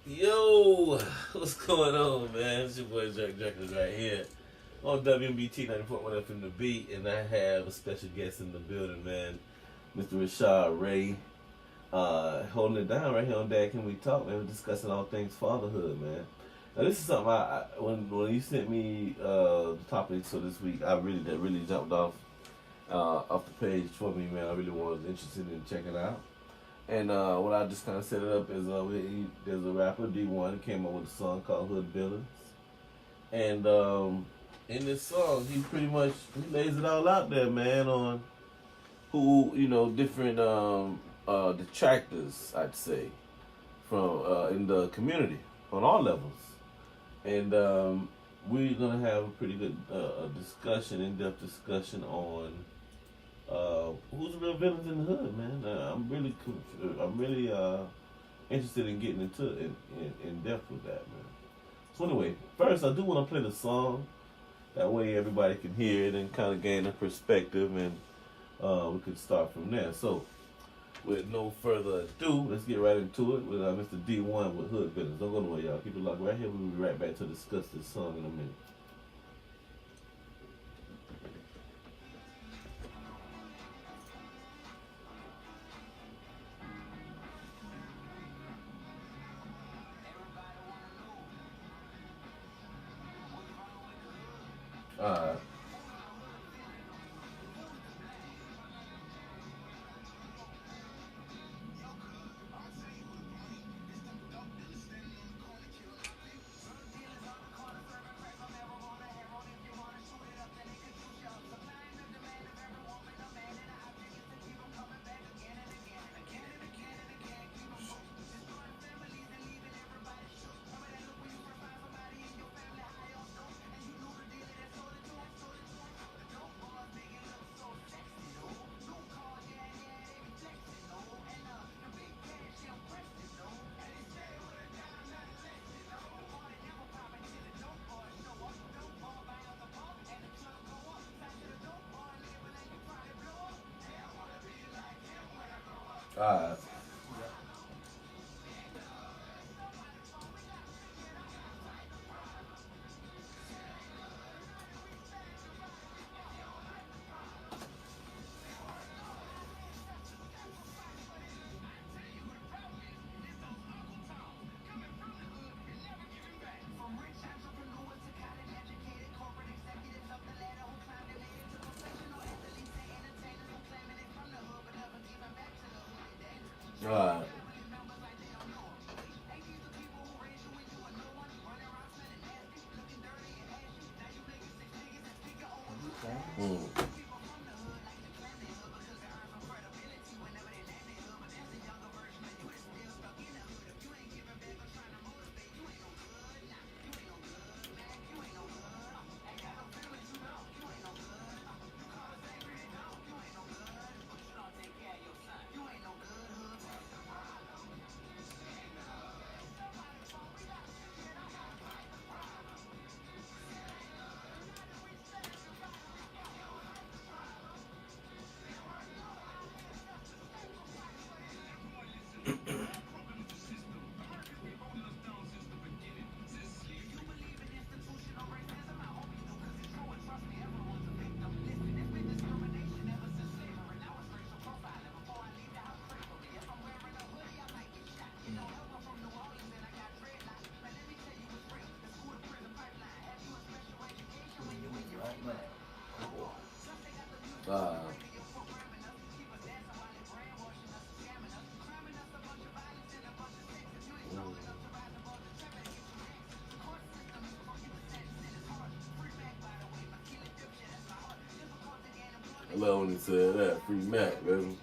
Yo, what's going on, man? It's your boy Jack Jackers right here on WMBT 90.1 FM The Beat, and I have a special guest in the building, man, Mr. Rashad Ray, holding it down right here on Dad Can We Talk, man. We're discussing all things fatherhood, man. Now, this is something when you sent me the topics for this week, that really jumped off the page for me, man. I really was interested in checking it out. And what I just kind of set it up is there's a rapper D1 who came up with a song called Hood Builders, and in this song he pretty much he lays it all out there, man, on who different detractors, I'd say, from in the community on all levels, and we're gonna have a pretty good in-depth discussion on who's the real villains in the hood, man. I'm really interested in getting into in depth with that, man. So anyway, first I do want to play the song. That way everybody can hear it and kind of gain a perspective, and we could start from there. So, with no further ado, let's get right into it with Mr. D1 with Hood Business. Don't go nowhere, y'all. Keep it locked right here. We'll be right back to discuss this song in a minute. Alright. Alright. Alright. Mm. Uh, I love when he said that. Free Mac, baby.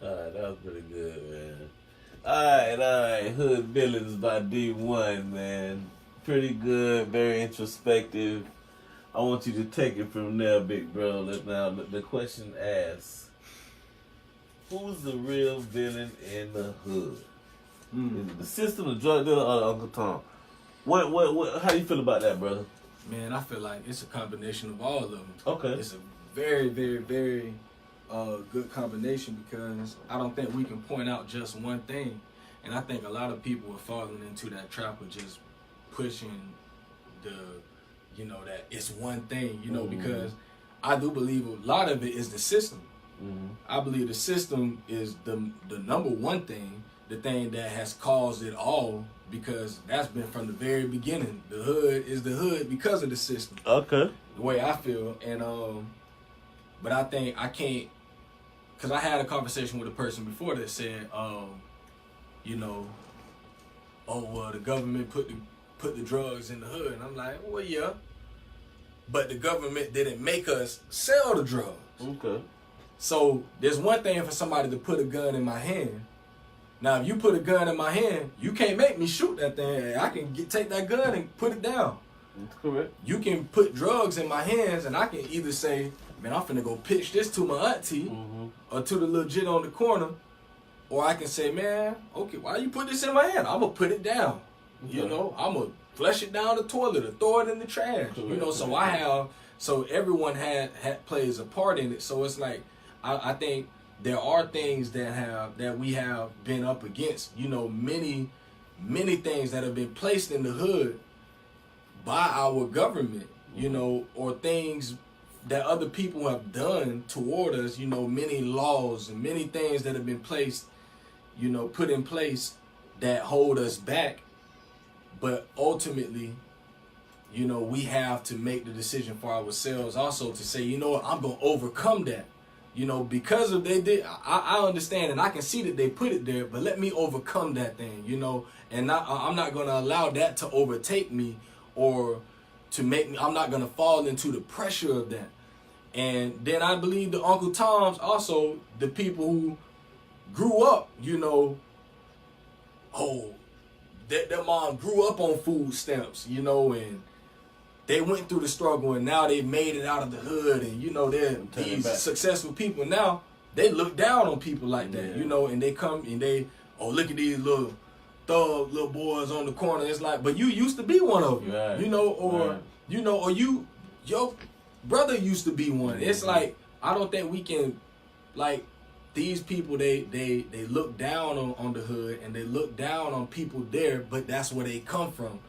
Alright, that was pretty good, man. Alright. Hood Villains by D1, man. Pretty good, very introspective. I want you to take it from there, big bro. Now, the question asks, who's the real villain in the hood? Is it the system, the drug dealer, or the Uncle Tom? What? How do you feel about that, brother? Man, I feel like it's a combination of all of them. Okay. It's a very, very, very good combination because I don't think we can point out just one thing. And I think a lot of people are falling into that trap of just pushing that it's one thing, because I do believe a lot of it is the system. I believe the system is the number one thing, the thing that has caused it all, because that's been from the very beginning. The hood is the hood because of the system. Okay. The way I feel. And but I think I can't, because I had a conversation with a person before that said, the government put the drugs in the hood. And I'm like, well, yeah. But the government didn't make us sell the drugs. Okay. So there's one thing for somebody to put a gun in my hand. Now, if you put a gun in my hand, you can't make me shoot that thing. I can take that gun and put it down. That's correct. You can put drugs in my hands, and I can either say, man, I'm finna go pitch this to my auntie or to the legit on the corner. Or I can say, man, okay, why you put this in my hand? I'm going to put it down. Okay. I'm going to flush it down the toilet or throw it in the trash. Correct. So everyone plays a part in it. So it's like, I think there are things that we have been up against, many things that have been placed in the hood by our government, or things that other people have done toward us, many laws and many things that have been placed, put in place that hold us back. But ultimately, we have to make the decision for ourselves also to say, I'm going to overcome that. Because of they did, I understand and I can see that they put it there, but let me overcome that thing, and I'm not going to allow that to overtake me or to make me, I'm not going to fall into the pressure of that. And then I believe the Uncle Toms also, the people who grew up, their mom grew up on food stamps, and they went through the struggle, and now they made it out of the hood, and they're these successful people. Now they look down on people like that, and they come and they, look at these little thug little boys on the corner. It's like, but you used to be one of them, right. Or your brother used to be one. It's like, I don't think we can, like, these people, they look down on the hood, and they look down on people there, but that's where they come from.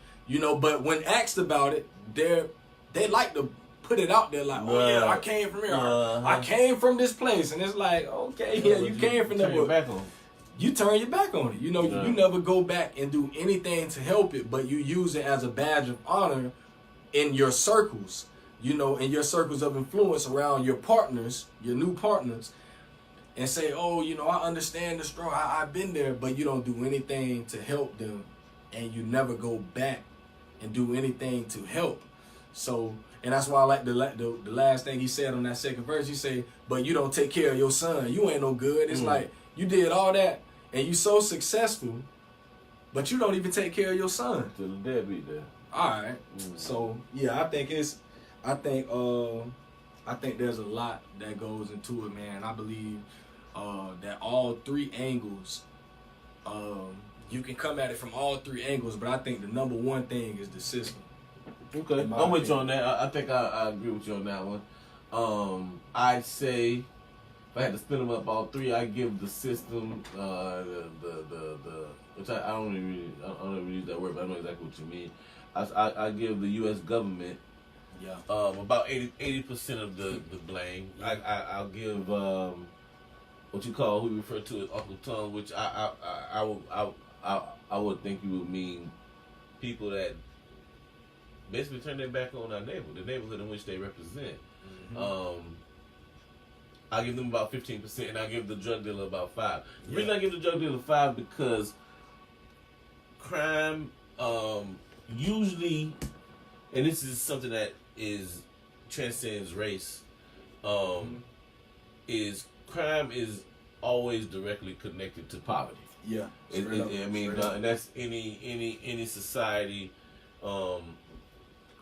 But when asked about it, they like to put it out there like, oh yeah, I came from here. I came from this place. And it's like, okay, yeah, you came from there, but you turn your back on it. You never go back and do anything to help it, but you use it as a badge of honor in your circles, in your circles of influence around your partners, your new partners, and say, I understand the struggle. I've been there, but you don't do anything to help them, and you never go back and do anything to help. So, and that's why I like the last thing he said on that second verse. He say, but you don't take care of your son. You ain't no good. It's like, you did all that, and you so successful, but you don't even take care of your son. To the deadbeat there. All right. So, yeah, I think there's a lot that goes into it, man. I believe that all three angles, you can come at it from all three angles, but I think the number one thing is the system. Okay, I'm with you on that. I think I agree with you on that one. I'd say if I had to spin them up all three, I give the system which I don't even use that word, but I know exactly what you mean. I give the U.S. government about 80% of the blame. I'll give what you refer to as Uncle Tom, which I would think you would mean people that basically turn their back on our neighborhood, the neighborhood in which they represent. I give them about 15%, and I give the drug dealer about 5%. The reason I give the drug dealer 5% because crime usually, and this is something that is transcends race. Is crime is always directly connected to poverty. Yeah, and that's any society.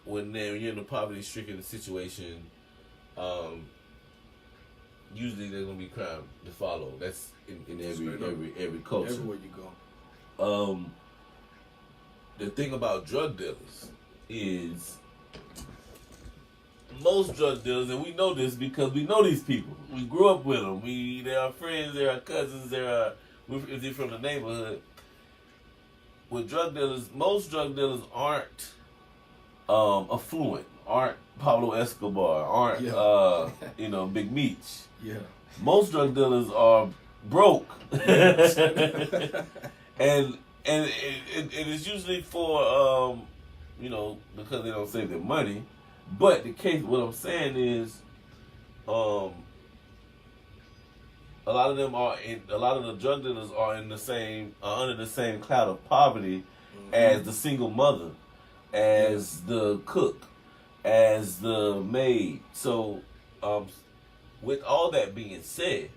When you're in a poverty-stricken situation, usually there's gonna be crime to follow. That's in every culture. Everywhere you go. The thing about drug dealers is most drug dealers, and we know this because we know these people. We grew up with them. They're our friends. They're our cousins. If they're from the neighborhood. With drug dealers, most drug dealers aren't affluent, aren't Pablo Escobar, aren't Big Meech. Yeah. Most drug dealers are broke, and it's usually for because they don't save their money. But what I'm saying is, a lot of the drug dealers are under the same cloud of poverty as the single mother, as the cook, as the maid. So, with all that being said,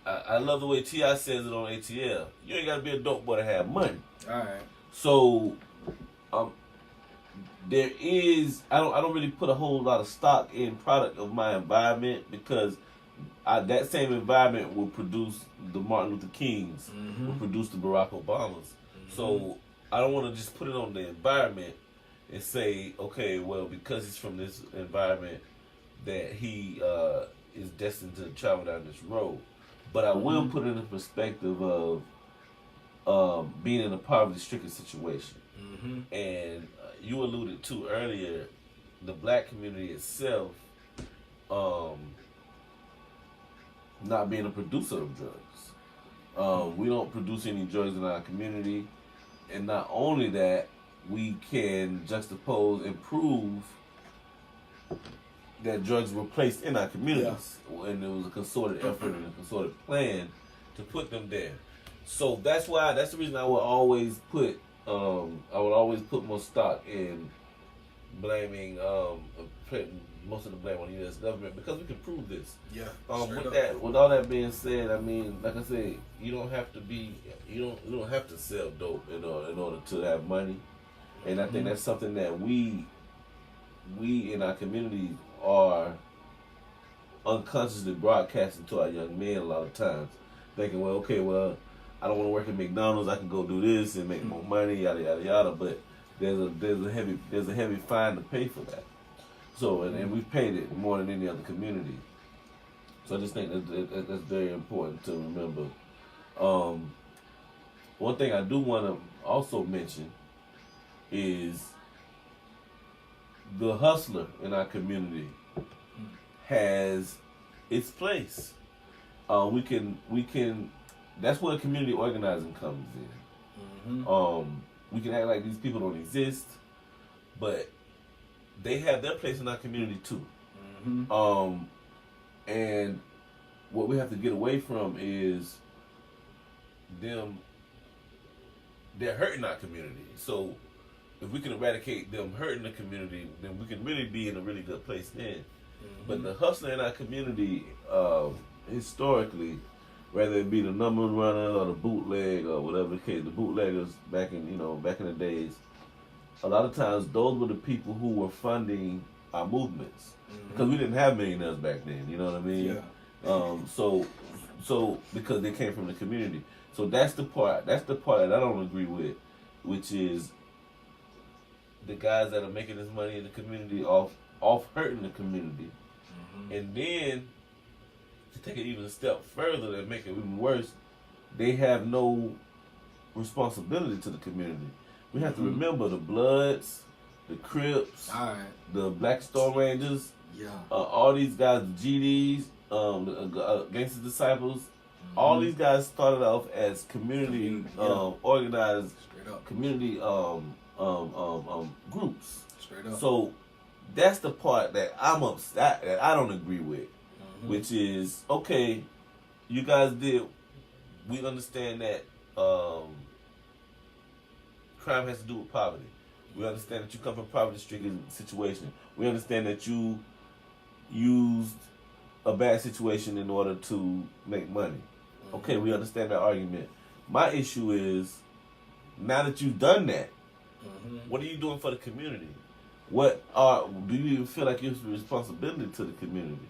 I love the way T.I. says it on ATL. You ain't gotta be a dope boy to have money. All right. So, there is I don't really put a whole lot of stock in product of my environment because that same environment will produce the Martin Luther Kings, will produce the Barack Obamas. So I don't want to just put it on the environment and say, okay, well, because he's from this environment, that he is destined to travel down this road. But I will put it in the perspective of being in a poverty-stricken situation. And you alluded to earlier, the black community itself not being a producer of drugs. We don't produce any drugs in our community. And not only that, we can juxtapose and prove that drugs were placed in our communities. And there was a concerted effort and a concerted plan to put them there. So that's the reason I would always put more stock in blaming putting most of the blame on the U.S. government because we can prove this. Yeah. With all that being said, I mean, like I said, you don't have to sell dope in order to have money, and I think that's something that we in our communities are unconsciously broadcasting to our young men a lot of times, thinking, I don't want to work at McDonald's. I can go do this and make more money, yada yada yada. But there's a heavy fine to pay for that. So and we've paid it more than any other community. So I just think that's very important to remember. One thing I do want to also mention is the hustler in our community has its place. We can. That's where community organizing comes in. We can act like these people don't exist, but they have their place in our community too. And what we have to get away from is they're hurting our community. So if we can eradicate them hurting the community, then we can really be in a really good place then. But the hustler in our community, historically, whether it be the number runner or the bootleg or whatever the case, the bootleggers back in the days, a lot of times those were the people who were funding our movements because we didn't have millionaires back then. You know what I mean? Yeah. So because they came from the community. So that's the part that I don't agree with, which is the guys that are making this money in the community off hurting the community, and then to take it even a step further and make it even worse, they have no responsibility to the community. We have to remember the Bloods, the Crips, the Black Storm Rangers, all these guys, the GDs, the Gangster Disciples, all these guys started off as community organized community groups. Straight up. So that's the part that I'm upset that I don't agree with. Which is, okay, you guys we understand that crime has to do with poverty. We understand that you come from a poverty-stricken situation. We understand that you used a bad situation in order to make money. Okay, we understand that argument. My issue is, now that you've done that, what are you doing for the community? Do you even feel like you have a responsibility to the community?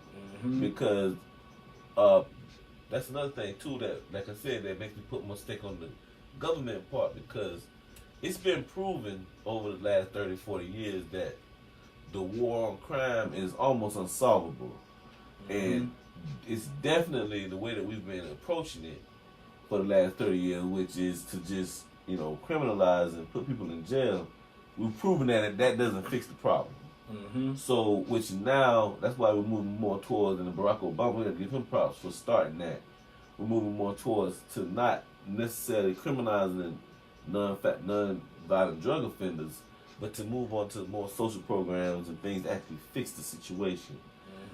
Because that's another thing too that, like I said, that makes me put more stake on the government part, because it's been proven over the last 30, 40 years that the war on crime is almost unsolvable. And it's definitely the way that we've been approaching it for the last 30 years, which is to just, criminalize and put people in jail. We've proven that doesn't fix the problem. So, which now, that's why we're moving more towards, and Barack Obama, we gotta give him props for starting that. We're moving more towards to not necessarily criminalizing non-violent drug offenders, but to move on to more social programs and things that actually fix the situation.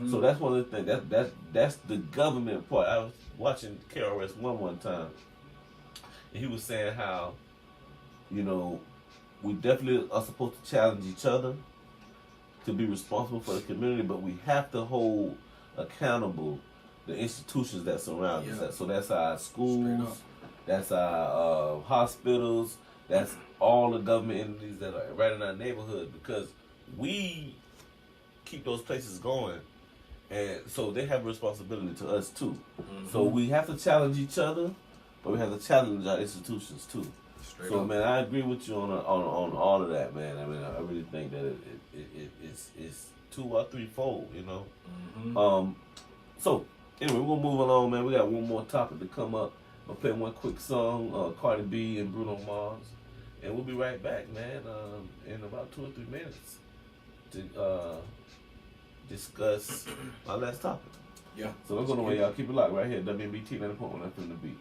So that's one of the things. That's the government part. I was watching KRS one time, and he was saying how, we definitely are supposed to challenge each other to be responsible for the community, but we have to hold accountable the institutions that surround us. So that's our schools, that's our hospitals, that's all the government entities that are right in our neighborhood, because we keep those places going. And so they have a responsibility to us too. So we have to challenge each other, but we have to challenge our institutions too. Man, I agree with you on all of that, man. I mean, I really think that it's 2 or 3-fold, So anyway, we're gonna move along, man. We got one more topic to come up. I'll play one quick song, Cardi B and Bruno Mars, and we'll be right back, man. In about 2 or 3 minutes to discuss our last topic. Yeah. So don't go nowhere, y'all. Keep it locked right here. WBT 90.1 FM The Beat.